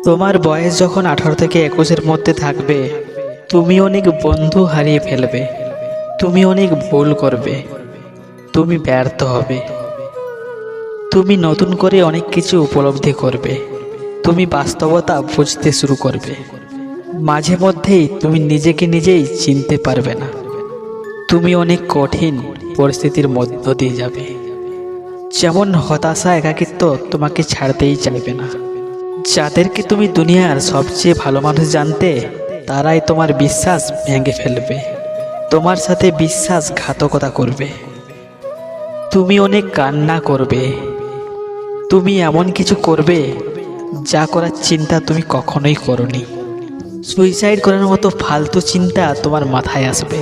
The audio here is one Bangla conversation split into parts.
তোমার বয়স যখন 18 থেকে 21-এর মধ্যে থাকবে, তুমি অনেক বন্ধু হারিয়ে ফেলবে, তুমি অনেক ভুল করবে, তুমি ব্যর্থ হবে, তুমি নতুন করে অনেক কিছু উপলব্ধি করবে, তুমি বাস্তবতা বুঝতে শুরু করবে। মাঝে মধ্যেই তুমি নিজেকে নিজেই চিনতে পারবে না। তুমি অনেক কঠিন পরিস্থিতির মধ্য দিয়ে যাবে, যেমন হতাশা, একাকিত্ব তোমাকে ছাড়তেই চাইবে না। যাদেরকে তুমি দুনিয়ার সবচেয়ে ভালো মানুষ জানতে, তারাই তোমার বিশ্বাস ভেঙে ফেলবে, তোমার সাথে বিশ্বাসঘাতকতা করবে। তুমি অনেক কান্না করবে, তুমি এমন কিছু করবে যা করার চিন্তা তুমি কখনোই করোনি। সুইসাইড করার মতো ফালতু চিন্তা তোমার মাথায় আসবে।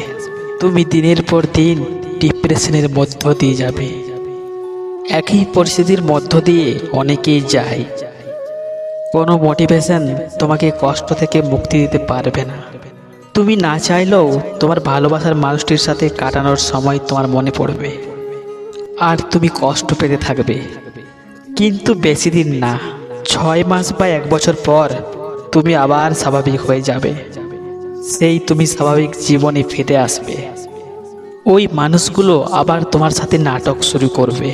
তুমি দিনের পর দিন ডিপ্রেশনের মধ্য দিয়ে যাবে। একই পরিস্থিতির মধ্য দিয়ে অনেকেই যায়। কোনো মোটিভেশন তোমাকে কষ্ট থেকে মুক্তি দিতে পারবে না। তুমি না চাইলেও তোমার ভালোবাসার মানুষটির সাথে কাটানোর সময় তোমার মনে পড়বে, আর তুমি কষ্ট পেতে থাকবে। কিন্তু বেশি দিন না, 6 মাস বা 1 বছর পর তুমি আবার স্বাভাবিক হয়ে যাবে। সেই তুমি স্বাভাবিক জীবনে ফিরে আসবে। ওই মানুষগুলো আবার তোমার সাথে নাটক শুরু করবে।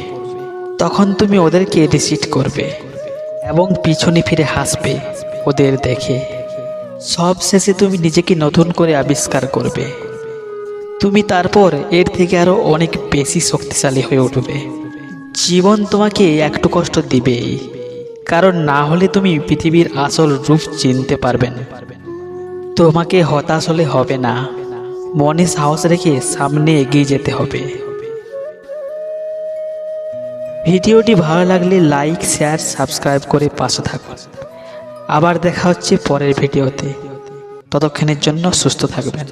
তখন তুমি ওদেরকে রিসিট করবে এবং পিছনে ফিরে হাসবে ওদের দেখে। সব শেষে তুমি নিজেকে নতুন করে আবিষ্কার করবে। তুমি তারপর এর থেকে আরো অনেক বেশি শক্তিশালী হয়ে উঠবে। জীবন তোমাকে একটু কষ্ট দিবেই, কারণ না হলে তুমি পৃথিবীর আসল রূপ চিনতে পারবে না। তোমাকে হতাশ হলে হবে না, মনে সাহস রেখে সামনে এগিয়ে যেতে হবে। ভিডিওটি ভালো লাগলে লাইক, শেয়ার, সাবস্ক্রাইব করে পাশে থাকুন। আবার দেখা হচ্ছে পরের ভিডিওতে। ততক্ষণের জন্য সুস্থ থাকবেন।